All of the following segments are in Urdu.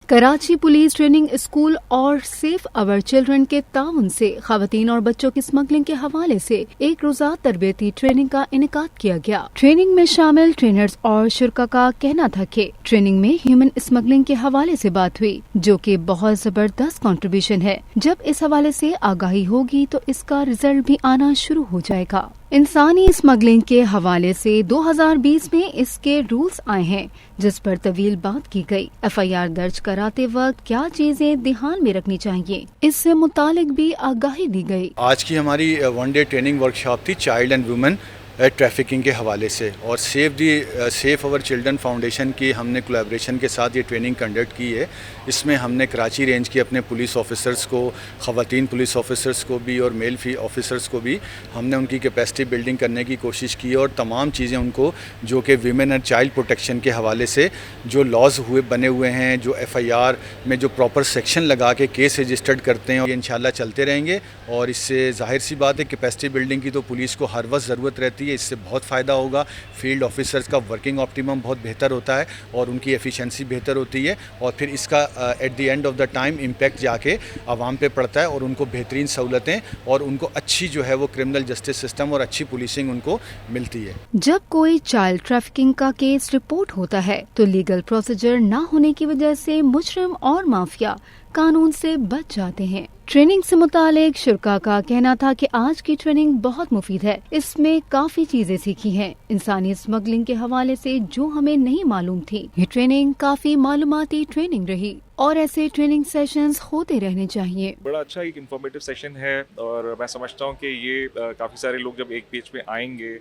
کراچی پولیس ٹریننگ اسکول اور سیف اور چلڈرن کے تعاون سے خواتین اور بچوں کی اسمگلنگ کے حوالے سے ایک روزہ تربیتی ٹریننگ کا انعقاد کیا گیا۔ ٹریننگ میں شامل ٹرینرز اور شرکا کا کہنا تھا کہ ٹریننگ میں ہیومن اسمگلنگ کے حوالے سے بات ہوئی، جو کہ بہت زبردست کنٹریبیوشن ہے۔ جب اس حوالے سے آگاہی ہوگی تو اس کا رزلٹ بھی آنا شروع ہو جائے گا۔ انسانی اسمگلنگ کے حوالے سے 2020 میں اس کے رولز آئے ہیں، جس پر طویل بات کی گئی۔ FIR درج کراتے وقت کیا چیزیں دھیان میں رکھنی چاہیے، اس سے متعلق بھی آگاہی دی گئی۔ آج کی ہماری 1 ڈے ٹریننگ ورکشاپ تھی چائلڈ اینڈ ویمن ٹریفکنگ کے حوالے سے، اور سیف اور چلڈرن فاؤنڈیشن کی ہم نے کولیبریشن کے ساتھ یہ ٹریننگ کنڈکٹ کی ہے۔ اس میں ہم نے کراچی رینج کے اپنے پولیس آفیسرز کو، خواتین پولیس آفیسرز کو بھی اور میل آفیسرز کو بھی ہم نے ان کی کیپیسٹی بلڈنگ کرنے کی کوشش کی، اور تمام چیزیں ان کو جو کہ ویمن اینڈ چائلڈ پروٹیکشن کے حوالے سے جو لاز بنے ہوئے ہیں، جو FIR میں جو پراپر سیکشن لگا کے کیس رجسٹرڈ کرتے ہیں، یہ انشاءاللہ چلتے رہیں گے۔ اور اس سے ظاہر سی بات ہے کیپیسٹی بلڈنگ کی تو پولیس کو ہر وقت ضرورت رہتی ہے، اس سے بہت فائدہ ہوگا۔ فیلڈ آفیسرز کا ورکنگ آپٹیمم بہت بہتر ہوتا ہے اور ان کی ایفیشنسی بہتر ہوتی ہے، اور پھر اس کا at the end of the time impact جا کے عوام پہ پڑتا ہے، اور ان کو بہترین سہولتیں اور ان کو اچھی جو ہے وہ کرمنل جسٹس سسٹم اور اچھی پولیسنگ ان کو ملتی ہے۔ جب کوئی چائلڈ ٹریفکنگ کا کیس رپورٹ ہوتا ہے تو لیگل پروسیجر نہ ہونے کی وجہ سے مجرم اور مافیا قانون سے بچ جاتے ہیں۔ ٹریننگ سے متعلق شرکا کا کہنا تھا کہ آج کی ٹریننگ بہت مفید ہے، اس میں کافی چیزیں سیکھی ہیں انسانی اسمگلنگ کے حوالے سے جو ہمیں نہیں معلوم تھی۔ یہ ٹریننگ کافی معلوماتی ٹریننگ رہی اور ایسے ٹریننگ سیشنز ہوتے رہنے چاہیے۔ بڑا اچھا ایک انفارمیٹیو سیشن ہے، اور میں سمجھتا ہوں کہ یہ کافی سارے لوگ جب ایک پیج پہ آئیں گے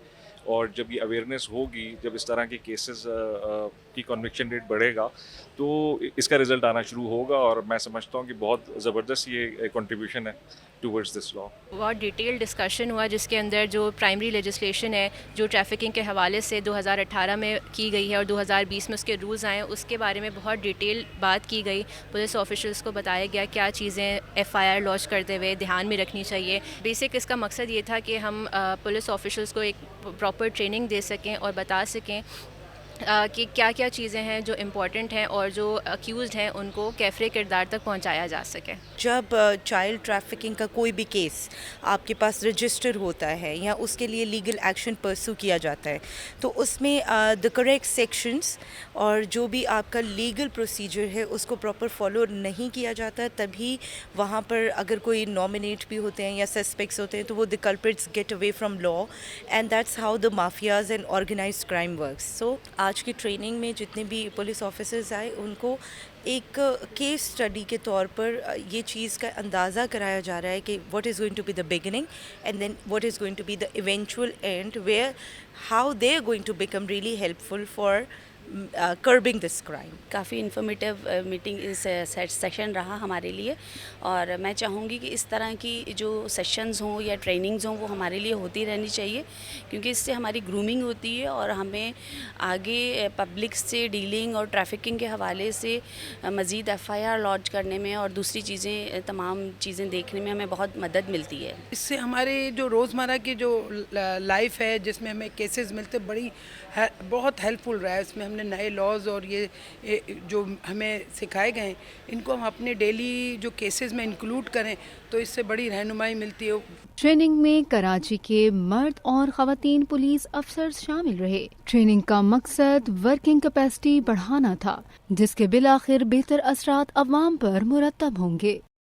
اور جب یہ اویئرنیس ہوگی، جب اس طرح کے کیسز کی کنوکشن ریٹ بڑھے گا تو اس کا رزلٹ آنا شروع ہوگا، اور میں سمجھتا ہوں کہ بہت زبردست یہ کنٹریبیوشن ہے ٹورڈز دس لا۔ بہت ڈیٹیل ڈسکشن ہوا جس کے اندر جو پرائمری لیجسلیشن ہے جو ٹریفکنگ کے حوالے سے 2018 میں کی گئی ہے اور 2020 میں اس کے رولز آئے ہیں، اس کے بارے میں بہت ڈیٹیل بات کی گئی۔ پولیس آفیشلس کو بتایا گیا کیا چیزیں FIR لانچ کرتے ہوئے دھیان میں رکھنی چاہیے۔ بیسک اس کا مقصد یہ تھا کہ ہم پولیس آفیشلس کو ایک پراپر ٹریننگ دے سکیں اور بتا سکیں کہ کیا کیا چیزیں ہیں جو امپورٹنٹ ہیں اور جو اکیوزڈ ہیں ان کو کیفرے کردار تک پہنچایا جا سکے۔ جب چائلڈ ٹریفکنگ کا کوئی بھی کیس آپ کے پاس رجسٹر ہوتا ہے یا اس کے لیے لیگل ایکشن پرسو کیا جاتا ہے تو اس میں دا کریکٹ سیکشنز اور جو بھی آپ کا لیگل پروسیجر ہے اس کو پراپر فالو نہیں کیا جاتا، تبھی وہاں پر اگر کوئی نامینیٹ بھی ہوتے ہیں یا سسپیکٹس ہوتے ہیں تو وہ the culprits get away from law, and that's how the mafias and organised crime works. So آج کی ٹریننگ میں جتنے بھی پولیس آفیسرز آئے ان کو ایک کیس اسٹڈی کے طور پر یہ چیز کا اندازہ کرایا جا رہا ہے کہ what is going to be the beginning and then what is going to be the eventual end where how they are going to become really helpful for curbing this crime. کافی انفارمیٹیو میٹنگ سیشن رہا ہمارے لیے، اور میں چاہوں گی کہ اس طرح کی جو سیشنز ہوں یا ٹریننگز ہوں وہ ہمارے لیے ہوتی رہنی چاہیے، کیونکہ اس سے ہماری گرومنگ ہوتی ہے اور ہمیں آگے پبلک سے ڈیلنگ اور ٹریفکنگ کے حوالے سے مزید FIR لانچ کرنے میں اور دوسری چیزیں تمام چیزیں دیکھنے میں ہمیں بہت مدد ملتی ہے۔ اس سے ہمارے جو روزمرہ کی جو لائف ہے جس میں ہمیں کیسز ملتے بہت ہیلپ فل رہا ہے۔ اس میں ہم نے نئے لاز اور یہ جو ہمیں سکھائے گئے ہیں ان کو ہم اپنے ڈیلی جو کیسز میں انکلوڈ کریں تو اس سے بڑی رہنمائی ملتی ہے۔ ٹریننگ میں کراچی کے مرد اور خواتین پولیس افسر شامل رہے۔ ٹریننگ کا مقصد ورکنگ کیپیسٹی بڑھانا تھا، جس کے بالآخر بہتر اثرات عوام پر مرتب ہوں گے۔